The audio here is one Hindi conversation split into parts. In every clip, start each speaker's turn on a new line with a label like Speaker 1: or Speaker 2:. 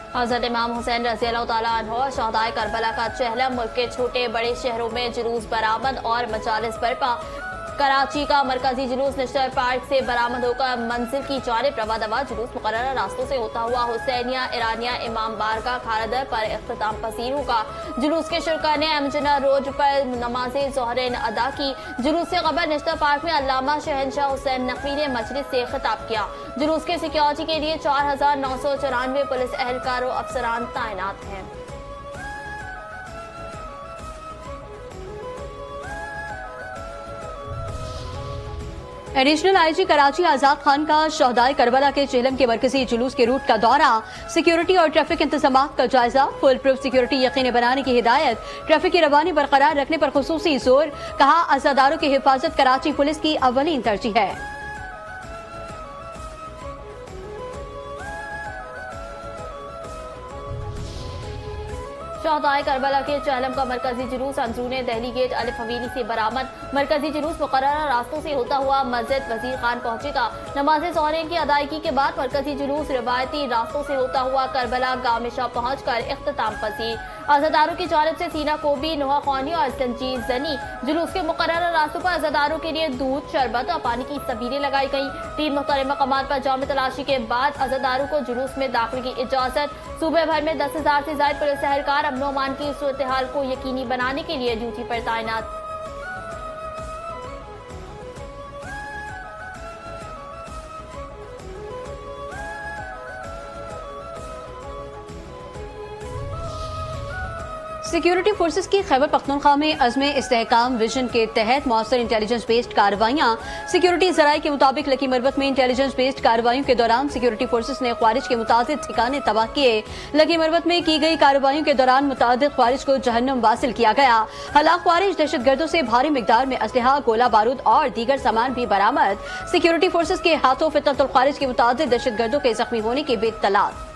Speaker 1: हज़रत इमाम हुसैन रज़ियल्लाहु ताला अन्हु और शहदाए करबला का चहलम मुल्क के छोटे बड़े शहरों में जुलूस बरामद और मजालिस बरपा। कराची का मरकजी जुलूस नेशनल पार्क से बरामद होकर मंजिल की जानिब रवा दवा। जुलूस मुकर्रर रास्तों से होता हुआ हुसैनिया ईरानिया इमाम बारगाह खारदर पर इख्तिताम पसीर होगा। जुलूस के शुरका ने अमजना रोड पर नमाज ज़ोहरैन अदा की। जुलूस से कबल नेशनल पार्क में अल्लामा शहनशाह हुसैन नकवी ने मजलिस से खिताब किया। जुलूस के सिक्योरिटी के लिए 4,994 पुलिस एहलकार और अफसरान तैनात हैं।
Speaker 2: एडिशनल आईजी कराची आजाद खान का शहदाए करबला के चेहलम के मरकजी जुलूस के रूट का दौरा। सिक्योरिटी और ट्रैफिक इंतजाम का जायजा। फुल प्रूफ सिक्योरिटी यकीनी बनाने की हिदायत। ट्रैफिक की रवानी बरकरार रखने पर खुसूसी जोर। कहा, अज़ादारों की हिफाजत कराची पुलिस की अव्वलीन तरजीह है।
Speaker 1: शहदाए करबला के चहलम का मरकजी जुलूस अंदरूने दहली गेट अलिफ हवेली से बरामद। मरकजी जुलूस मुकर्रर रास्तों से होता हुआ मस्जिद वजीर खान पहुंचेगा। नमाज ज़ोहरैन की अदायगी के बाद मरकजी जुलूस रिवायती रास्तों से होता हुआ करबला गामिशा पहुंच कर इख्तिताम पसीर। अज़ादारों की जानिब से सीना कोबी, नोहा ख़ानी और संजीव जनी। जुलूस के मुकर्रर रास्तों पर अज़ादारों के लिए दूध, शरबत और पानी की सबीलें लगाई गई। 3 मुख्तलिफ मकामात पर जाम तलाशी के बाद अज़ादारों को जुलूस में दाखिले की इजाजत। सूबे भर में 10,000 से ज्यादा पुलिस एहलकार अमन व अमान की सूरत हाल को यकीनी बनाने के लिए ड्यूटी पर तैनात।
Speaker 2: सिक्योरिटी फोर्सेस की खैबर पख्तूनख्वा में अज़्म इस्तेहकाम विजन के तहत मौसर इंटेलिजेंस बेस्ड कार्रवाइयाँ। सिक्योरिटी जराये के मुताबिक लकी मरबत में इंटेलिजेंस बेस्ड कार्रवाइयों के दौरान सिक्योरिटी फोर्सेस ने ख्वारिज के मुतादिद ठिकाने तबाह किए। लकी मरबत में की गई कार्रवाइयों के दौरान मुतादिद ख्वारिज को जहन्नुम वासिल किया गया। हलाक ख्वारिज दहशतगर्दों से भारी मिकदार में असलहा, गोला बारूद और दीगर सामान भी बरामद। सिक्योरिटी फोर्सेस के हाथों फितनतुल ख्वारिज के मुतादिद दहशतगर्दों के जख्मी होने की भी इत्तलात।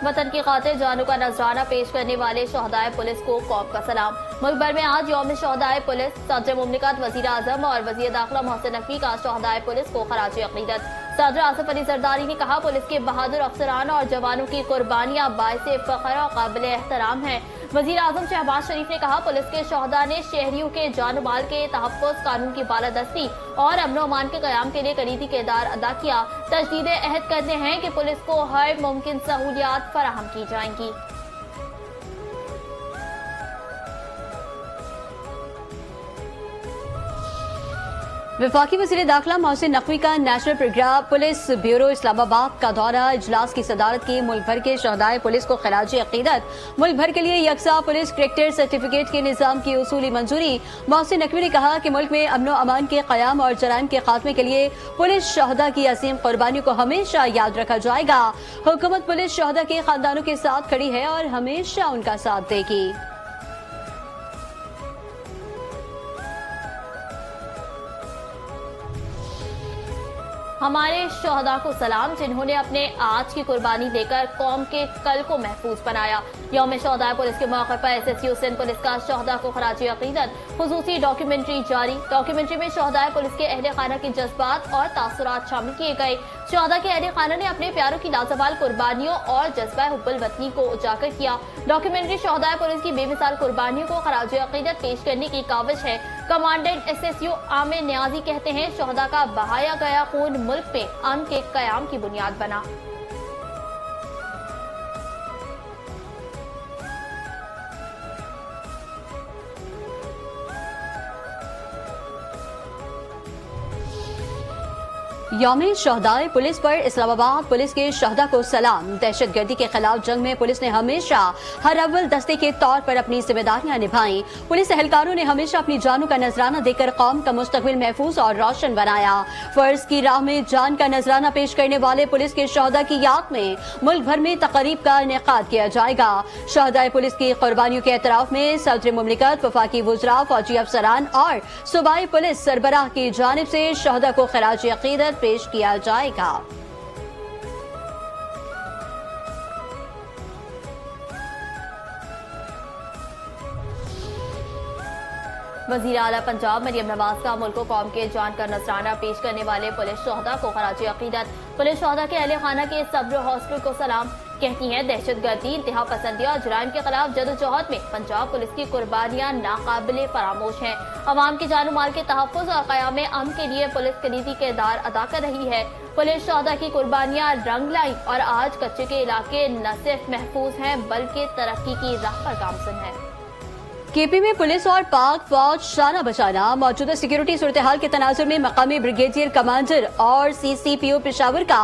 Speaker 1: वतन की खातिर जानों का नजराना पेश करने वाले शहदाए पुलिस को कौम का सलाम। मुल्क भर में आज यौम शहदाए पुलिस। सदर मुमलिकत वजीर आजम और वजीर दाखिला मोहसिन नकवी का शहदाए पुलिस को खराज अकीदत। सदर आसिफ अली जरदारी ने कहा, पुलिस के बहादुर अफसरान और जवानों की कुर्बानियां बाइसे फख्र और काबिल एहतराम है। वजीर आजम शहबाज शरीफ ने कहा, पुलिस के शहदा ने शहरियों के जान माल के तहफ़्फ़ुज़, कानून की बालादस्ती और अमन व अमान के क़याम के लिए कलीदी किरदार अदा किया। तजदीद अहद करते हैं कि पुलिस को हर मुमकिन सहूलियात फराहम की जाएंगी।
Speaker 2: वफाकी वज़ीर दाखिला मोहसिन नकवी का national programme police bureau Islamabad का दौरा। इजलास की सदारत की। मुल्क भर के शहदाए पुलिस को खराज अकीदत। मुल्क भर के लिए यकसा पुलिस करेक्टर सर्टिफिकेट के निज़ाम की उसूली मंजूरी। मोहसिन नकवी ने कहा कि मुल्क में अमन व अमान के क़याम और जराइम के खात्मे के लिए पुलिस शहदा की अजीम कुर्बानियों को हमेशा याद रखा जाएगा। हुकूमत पुलिस शहदा के खानदानों के साथ खड़ी है और हमेशा उनका साथ देगी।
Speaker 1: हमारे शहदा को सलाम, जिन्होंने अपने आज की कुर्बानी देकर कौम के कल को महफूज बनाया। यौम शहदा पुलिस के मौके पर SSU सिंध पुलिस का शहदा को खराज अकीदत खुसूसी डॉक्यूमेंट्री जारी। डॉक्यूमेंट्री में शहदा पुलिस के अहले खाना के जज्बात और तासुरात शामिल किए गए। शहदा के अहले खाना ने अपने प्यारों की लाजवाल कुर्बानियों और जज्बा हुब्बुल वतनी को उजागर किया। डॉक्यूमेंट्री शहदा पुलिस की बेमिसाल कुर्बानियों को खराज अकीदत पेश करने की काविश है। कमांडेंट SSU आमिर न्याजी कहते हैं, शहदा का बहाया गया खून मुल्क में अमन के कयाम की बुनियाद बना।
Speaker 2: यौम शहदाए पुलिस पर इस्लामाबाद पुलिस के शहदा को सलाम। दहशतगर्दी के खिलाफ जंग में पुलिस ने हमेशा हर अव्वल दस्ते के तौर पर अपनी जिम्मेदारियां निभाई। पुलिस एहलकारों ने हमेशा अपनी जानों का नजराना देकर कौम का मुस्तकबिल महफूज और रोशन बनाया। फर्ज की राह में जान का नजराना पेश करने वाले पुलिस के शहदा की याद में मुल्क भर में तकरीब का इनेकाद किया जाएगा। शहदाए पुलिस की कुर्बानियों के एतराफ में सदर मुमलिकत, वफाकी वुज़रा, फौजी अफसरान और सूबाई पुलिस सरबराह की जानिब से शहदा को खराज अकीदत पेश किया जाएगा।
Speaker 1: वजीर आला पंजाब मरियम नवाज का मुल्क व कौम के जान का नजराना पेश करने वाले पुलिस शोहदा को खराज अकीदत। पुलिस शोहदा के अहले खाना के सब्र हौसले को सलाम। कहती हैं, दहशतगर्दी, इंतहा पसंदी और जुराइम के खिलाफ जदोजहद में पंजाब पुलिस की कुर्बानियां नाकाबिले फरामोश हैं। अवाम की जान माल के तहफ़्फ़ुज़ और क़याम अमन के लिए पुलिस कलीदी किरदार अदा कर रही है। पुलिस शोहदा की कुर्बानियां रंग लाई और आज कच्चे के इलाके न सिर्फ महफूज हैं बल्कि तरक्की की राह पर गामज़न है।
Speaker 2: केपी में पुलिस और पाक फौज शाना बशाना। मौजूदा सिक्योरिटी सूरत हाल के तनाजुर में मकामी ब्रिगेडियर कमांडर और CCPO पेशावर का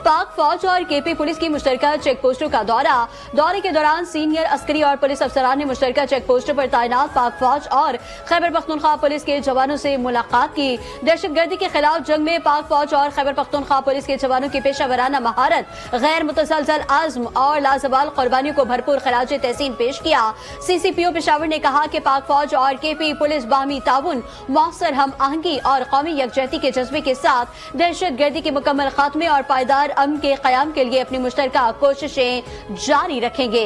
Speaker 2: पाक फौज और केपी पुलिस की मुश्तरका चेक पोस्टों का दौरे के दौरान सीनियर अस्करी और पुलिस अफसरान ने मुश्तरका चेक पोस्टों पर तैनात पाक फौज और खैबर पख्तूनख्वा पुलिस के जवानों से मुलाकात की। दहशतगर्दी के खिलाफ जंग में पाक फौज और खैबर पख्तूनख्वा पुलिस के जवानों की पेशा वराना महारत, गैर मुतसलसल आज़्म और लाजवाल कुर्बानियों को भरपूर खराज तहसीन पेश किया। CCPO पेशावर ने कहा कि पाक फौज और केपी पुलिस बाहमी ताउन, मौसर हम आहंगी और कौमी यकजहती के जज्बे के साथ दहशतगर्दी के मुकम्मल खात्मे और पायदार अमन के क़याम के लिए अपनी मुश्तरका कोशिशें जारी रखेंगे।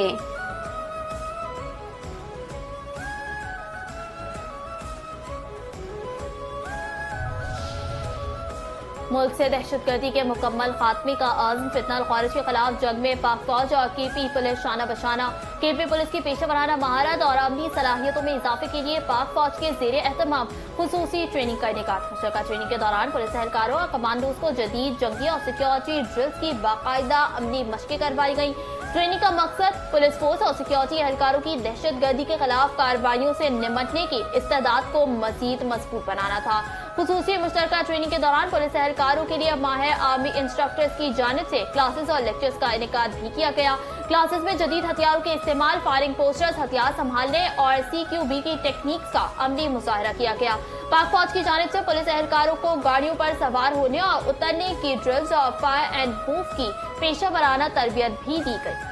Speaker 1: मुल्क से दहशतगर्दी के मुकम्मल खात्मे का आज़म, फितना और ख़ारिज के खिलाफ जंग में पाक फौज और केपी पुलिस शाना बशाना। केपी पुलिस की पेशा वराना महारत और अमली सलाहियतों में इजाफे के लिए पाक फौज के जेर एहतमाम खुसूसी ट्रेनिंग का इनेकाद। मुश्तरका ट्रेनिंग के दौरान पुलिस एहलकारों और कमांडोज को जदीद जंगी और सिक्योरिटी ड्रिल्स की बाकायदा अमली मशक़ें करवाई गई। ट्रेनिंग का मकसद पुलिस फोर्स और सिक्योरिटी एहलकारों की दहशतगर्दी के खिलाफ कार्रवाइयों से निमटने की इस्तेदाद को मजीद मजबूत बनाना था। खुसूसी मुश्तरका ट्रेनिंग के दौरान पुलिस एहलकारों के लिए माहिर आर्मी इंस्ट्रक्टर्स की जानिब से क्लासेस और लेक्चर्स का इनेकाद भी किया गया। क्लासेस में जदीद हथियारों के इस्तेमाल, फायरिंग पोस्टर्स, हथियार संभालने और CQB की टेक्निक्स का अमली मुजाहरा किया गया। पाक फौज की जानिब से पुलिस एहलकारों को गाड़ियों पर सवार होने और उतरने की ड्रिल्स और फायर एंड मूव की पेशा वराना तरबियत भी दी गई।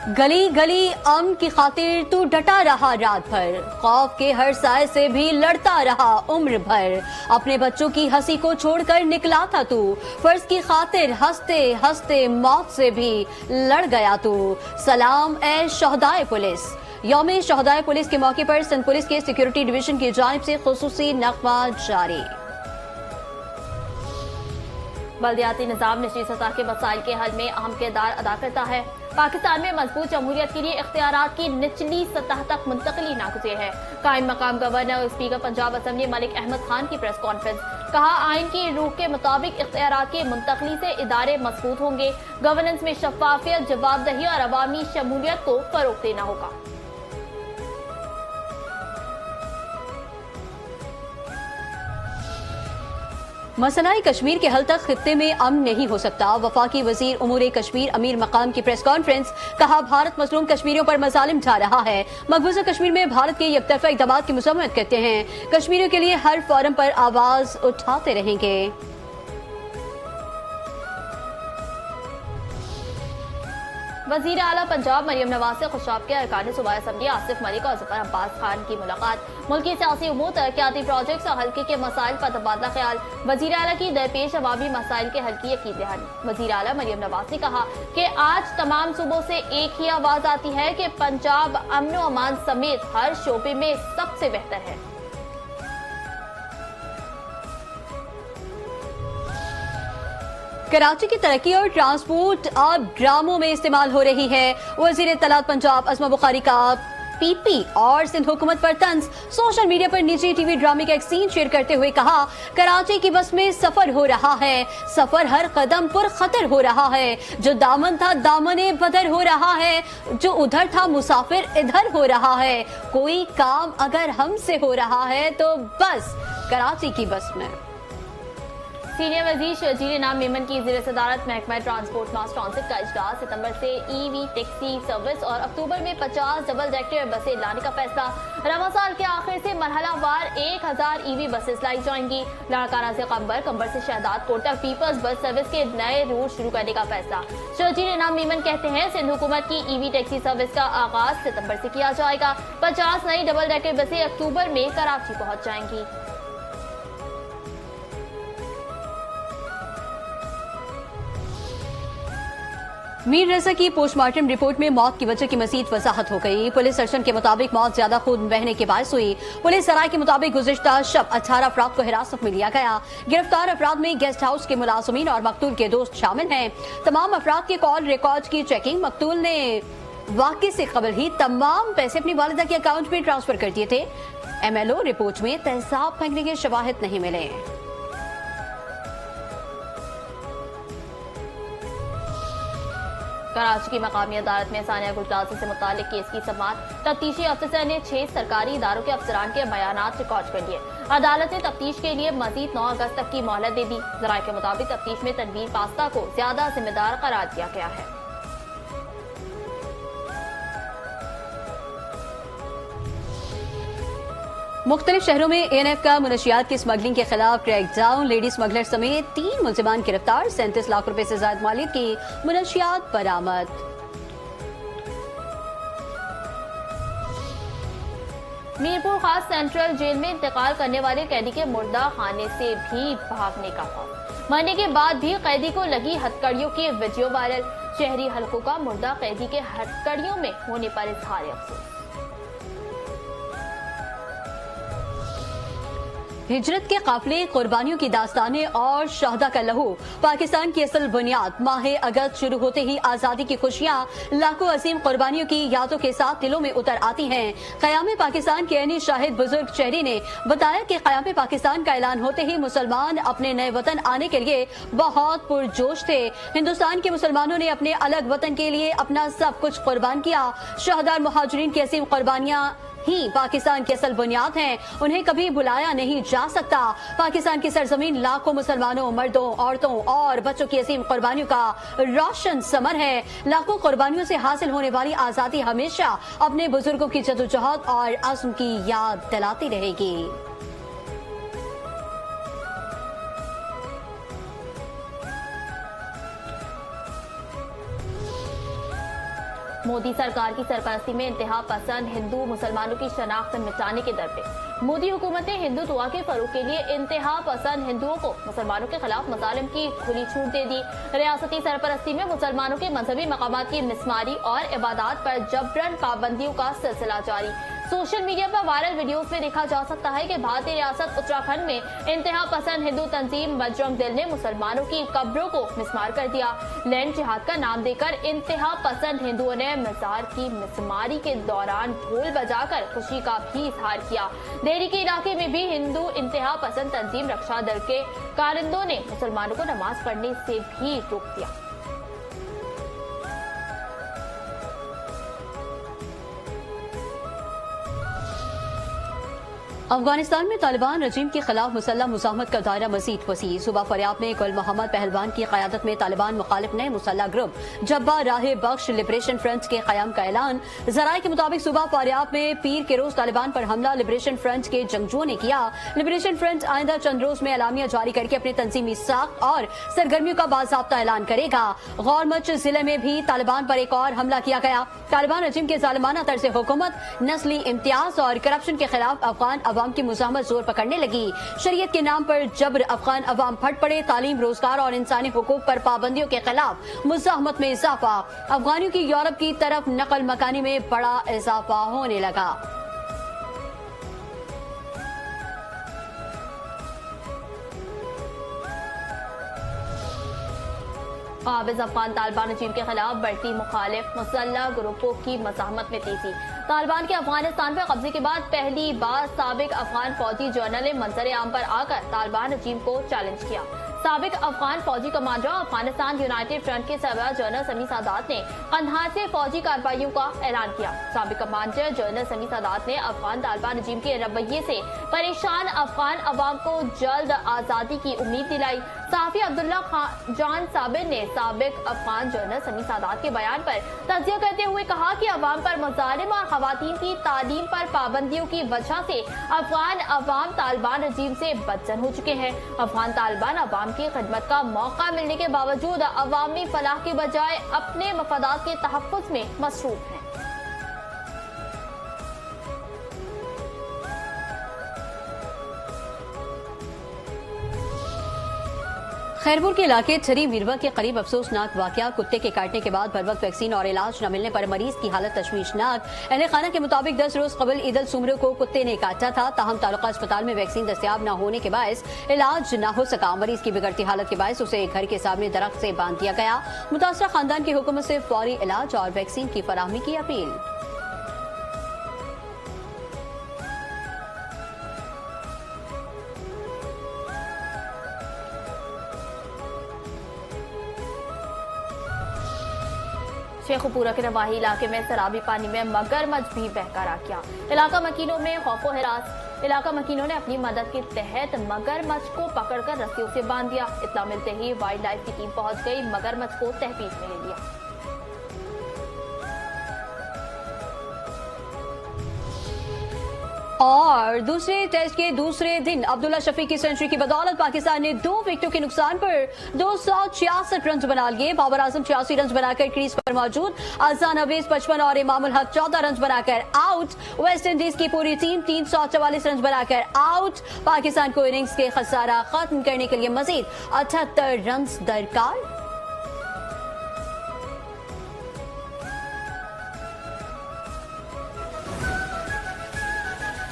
Speaker 2: गली गली अमन की खातिर तू डटा रहा रात भर, खौफ के हर साए से भी लड़ता रहा उम्र भर। अपने बच्चों की हंसी को छोड़कर निकला था तू, फर्ज की खातिर हंसते हंसते मौत से भी लड़ गया तू। सलाम ए शोहदाए पुलिस। यौम शोहदाए पुलिस के मौके पर सिंध पुलिस के सिक्योरिटी डिवीजन की जानिब से खुसूसी नगमा जारी।
Speaker 1: बल्दियाती निज़ाम निचली सतह के मसाइल के हल में अहम किरदार अदा करता है। पाकिस्तान में मजबूत जमहूरियत के लिए इख्तियारात की निचली सतह तक मुंतकली नागुज़ेर है। कायम मकाम गवर्नर और स्पीकर पंजाब असम्बली मलिक अहमद खान की प्रेस कॉन्फ्रेंस। कहा, आइन की रूह के मुताबिक इख्तियारात की मुंतकली से इदारे मजबूत होंगे। गवर्नेंस में शफाफियत, जवाबदही और अवामी शमूलियत को फरोग देना होगा।
Speaker 2: मसलाए कश्मीर के हल तक खित्ते में अमन नहीं हो सकता। वफाकी वजीर उमूर कश्मीर अमीर मकाम की प्रेस कॉन्फ्रेंस। कहा, भारत मजलूम कश्मीरियों पर मजालिम ढा रहा है। मकबूजा कश्मीर में भारत के यकतरफा इक़दामात की मज़म्मत करते हैं। कश्मीरियों के लिए हर फोरम पर आवाज उठाते रहेंगे।
Speaker 1: वजीर आला पंजाब मरियम नवाज से खुशाब के अरकान सूबाई असम्बली आसिफ मलिक और ज़फ़र अब्बास खान की मुलाकात। मुल्की सियासी उमूर, तरक्याती प्रोजेक्ट्स और हल्के के मसाइल पर तबादला ख्याल। वजीर आला की दरपेश अवामी मसाइल के हल की यकीन दहानी। वजीर आला मरियम नवाज ने कहा कि आज तमाम सूबों से एक ही आवाज आती है कि पंजाब अमन व अमान समेत हर शोबे में सबसे बेहतर है।
Speaker 2: कराची की तरक्की और ट्रांसपोर्ट अब ड्रामों में इस्तेमाल हो रही है। वजीर इत्तलात पंजाब अस्मा बुखारी का PP और सिंध हुकूमत पर तंज। सोशल मीडिया पर निजी टीवी ड्रामे का एक सीन शेयर करते हुए कहा, कराची की बस में सफर हो रहा है, सफर हर कदम पर खतर हो रहा है। जो दामन था दामने बदर हो रहा है, जो उधर था मुसाफिर इधर हो रहा है। कोई काम अगर हमसे हो रहा है तो बस कराची की बस में।
Speaker 1: सीनियर वजीर शर्जील नाम मेमन की ज़ेर सदारत महकमा ट्रांसपोर्ट मास ट्रांसिट का इजलास। सितंबर से EV टैक्सी सर्विस और अक्टूबर में 50 डबल डेकर बसें लाने का फैसला। रवा साल के आखिर से मरहलावार 1000 EV बसेस लाई जाएंगी। लाड़काना से कंबर से शहदाद कोट तक पीपल्स बस सर्विस के नए रूट शुरू करने का फैसला। शर्जील नाम मेमन कहते हैं, सिंध हुकूमत की EV टैक्सी सर्विस का आगाज सितंबर से किया जाएगा। 50 नई डबल डेकर बसें अक्टूबर में कराची पहुँच जाएंगी।
Speaker 2: मीर रजा की पोस्टमार्टम रिपोर्ट में मौत की वजह की मजीद वजाहत हो गई। पुलिस सर्जन के मुताबिक मौत ज्यादा खून बहने के बायस हुई। पुलिस सराय के मुताबिक गुज़िश्ता शब 18 अफराद को हिरासत में लिया गया। गिरफ्तार अफराद में गेस्ट हाउस के मुलाजमीन और मकतूल के दोस्त शामिल हैं। तमाम अफराद के कॉल रिकॉर्ड की चेकिंग। मकतूल ने वाक़े से कबल ही तमाम पैसे अपनी वालिदा के अकाउंट में ट्रांसफर कर दिए थे। MLO रिपोर्ट में तेजाब फेंकने के शवाहिद नहीं मिले।
Speaker 1: कराची की मकामी अदालत में सानिया गुरदासी से मुतालिक केस की समाअत। तफ्तीशी अफसर ने 6 सरकारी इदारों के अफसरान के बयानात रिकॉर्ड कर लिए। अदालत ने तफ्तीश के लिए मजीद 9 अगस्त तक की मोहलत दे दी। जराये के मुताबिक तफ्तीश में तनवीर पास्ता को ज्यादा जिम्मेदार करार दिया गया है।
Speaker 2: मुख्तलिफ शहरों में ANF का मुनशियात की स्मगलिंग के खिलाफ क्रैकडाउन। लेडी स्मगलर समेत 3 मुलजिमान गिरफ्तार। 37 लाख रुपए से ज्यादा मालियत की मुनशियात बरामद।
Speaker 1: मीरपुर खास सेंट्रल जेल में इंतकाल करने वाले कैदी के मुर्दा खाने से भी भागने का खौफ। मरने के बाद भी कैदी को लगी हथकड़ियों की वीडियो वायरल। शहरी हलकों का मुर्दा कैदी के हथकड़ियों में होने पर इजहार अफसोस।
Speaker 2: हिजरत के काफिले, कुर्बानियों की दास्तानें और शहदा का लहू पाकिस्तान की असल बुनियाद। माह अगस्त शुरू होते ही आजादी की खुशियां लाखों अजीम कुर्बानियों की यादों के साथ दिलों में उतर आती हैं। क़याम पाकिस्तान के ऐनी शाहिद बुजुर्ग शहरी ने बताया कि क़याम पाकिस्तान का ऐलान होते ही मुसलमान अपने नए वतन आने के लिए बहुत पुरजोश थे। हिंदुस्तान के मुसलमानों ने अपने अलग वतन के लिए अपना सब कुछ कुर्बान किया। शहदा मुहाजिरीन की असीम कुर्बानियां ही पाकिस्तान की असल बुनियाद हैं। उन्हें कभी भुलाया नहीं जा सकता। पाकिस्तान की सरजमीन लाखों मुसलमानों, मर्दों, औरतों और बच्चों की असीम कुर्बानियों का रोशन समर है। लाखों कुर्बानियों से हासिल होने वाली आजादी हमेशा अपने बुजुर्गों की जदोजहद और अज़्म की याद दिलाती रहेगी।
Speaker 1: मोदी सरकार की सरपरस्ती में इंतहा पसंद हिंदू मुसलमानों की शनाख्त मिटाने के दर पे। मोदी हुकूमत ने हिंदुत्व के फरोग के लिए इंतहा पसंद हिंदुओं को मुसलमानों के खिलाफ मजालिम की खुली छूट दे दी। रियासती सरपरस्ती में मुसलमानों के मजहबी मकामात की मिसमारी और इबादत पर जबरन पाबंदियों का सिलसिला जारी। सोशल मीडिया पर वायरल वीडियोस में देखा जा सकता है कि भारतीय रियासत उत्तराखंड में इंतहा पसंद हिंदू तंजीम बजरंग दल ने मुसलमानों की कब्रों को मिसमार कर दिया। लैंड जिहाद का नाम देकर इंतहा पसंद हिंदुओं ने मजार की मिसमारी के दौरान ढोल बजाकर खुशी का भी इजहार किया। देहरी के इलाके में भी हिंदू इंतहा पसंद तंजीम रक्षा दल के कारिंदों ने मुसलमानों को नमाज पढ़ने से भी रोक दिया।
Speaker 2: अफगानिस्तान में तालिबान रजीम के खिलाफ मुसल्लह मुजाहमत का दायरा मजीद वसी। सूबा फरियाब में गुल मोहम्मद पहलवान की क़यादत में तालिबान मुखालिफ नए मुसल्लह ग्रुप जब्बा राह बख्श लिबरेशन फ्रंट के क़याम का ऐलान। जराये के मुताबिक सूबा फरियाब में पीर के रोज तालिबान पर हमला लिबरेशन फ्रंट के जंगजुओं ने किया। लिबरेशन फ्रंट आइंदा चंद रोज में एलामिया जारी करके अपने तंजीमी साख और सरगर्मियों का बाज़ाब्ता ऐलान करेगा। गौरमच जिले में भी तालिबान पर एक और हमला किया गया। तालिबान रजीम के जालिमाना तर्ज हुकूमत, नस्ली इम्तियाज और करप्शन के खिलाफ अफगान अवाम की मुजाहमत जोर पकड़ने लगी। शरीयत के नाम पर जबर अफगान अवाम फट पड़े। तालीम, रोजगार और इंसानी हुकूक पर पाबंदियों के खिलाफ मुजाहमत में इजाफा। अफगानियों की यूरोप की तरफ नकल मकानी में बड़ा इजाफा होने लगा।
Speaker 1: काबिज अफगान तालिबान रजीम के खिलाफ बढ़ती मुखालिफ मुसल्लह ग्रुपों की मज़ाहमत में तेजी। तालिबान के अफगानिस्तान पर कब्जे के बाद पहली बार साबिक अफगान फौजी जनरल ने मंजर आम पर आकर तालिबान रजीम को चैलेंज किया। साबिक अफगान फौजी कमांडर अफगानिस्तान यूनाइटेड फ्रंट के सरबराह जनरल समी सादात ने कंधार से फौजी कार्रवाइयों का ऐलान किया। साबिक कमांडर जनरल समी सादात ने अफगान तालिबान रजीम के रवैये से परेशान अफगान अवाम को जल्द आजादी की उम्मीद दिलाई। साफी अब्दुल्ला जान साबिर ने साबिक अफगान जनरल समी सादात के बयान पर तजिया करते हुए कहा कि अवाम पर मुजालिम और खवातीन की तालीम पर पाबंदियों की वजह से अफगान अवाम तालिबान रजीम से बदजन हो चुके हैं। अफगान तालिबान अवाम की खिदमत का मौका मिलने के बावजूद अवामी फलाह के बजाय अपने मफादात के तहफ़्फ़ुज़ में मसरूफ हैं।
Speaker 2: खैरपुर के इलाके छरी मीरवा के करीब अफसोसनाक वाकया। कुत्ते के काटने के बाद बरवक्त वैक्सीन और इलाज न मिलने पर मरीज की हालत तशवीशनाक। अहले खाना के मुताबिक 10 रोज कबल ईद उल सुमर को कुत्ते ने काटा था, ताहम तालुका अस्पताल में वैक्सीन दस्तयाब न होने के बायस इलाज न हो सका। मरीज की बिगड़ती हालत के बायस उसे घर के सामने दरख्त से बांध दिया गया। मुतासरा खानदान की हुकूमत से फौरी इलाज और वैक्सीन की फराहमी की अपील।
Speaker 1: शेखुपुरा के नवाही इलाके में सराबी पानी में मगरमच्छ भी बहकर आ गया। इलाका मकीनों में खौफो हिरास। इलाका मकीनों ने अपनी मदद के तहत मगरमच्छ को पकड़कर रस्सियों से बांध दिया। इत्तला मिलते ही वाइल्ड लाइफ की टीम पहुंच गई, मगरमच्छ को तहवीज में ले लिया।
Speaker 2: और दूसरे टेस्ट के दूसरे दिन अब्दुल्ला शफीक की सेंचुरी की बदौलत पाकिस्तान ने 2 विकेटों के नुकसान पर 266 रन बना लिए। बाबर आजम 86 रन बनाकर क्रीज पर मौजूद। अजहान हफीज 55 और इमाम उल हक 14 रन बनाकर आउट। वेस्ट इंडीज की पूरी टीम 344 रन बनाकर आउट। पाकिस्तान को इनिंग्स के खसारा खत्म करने के लिए मजीद 78 रन दरकार।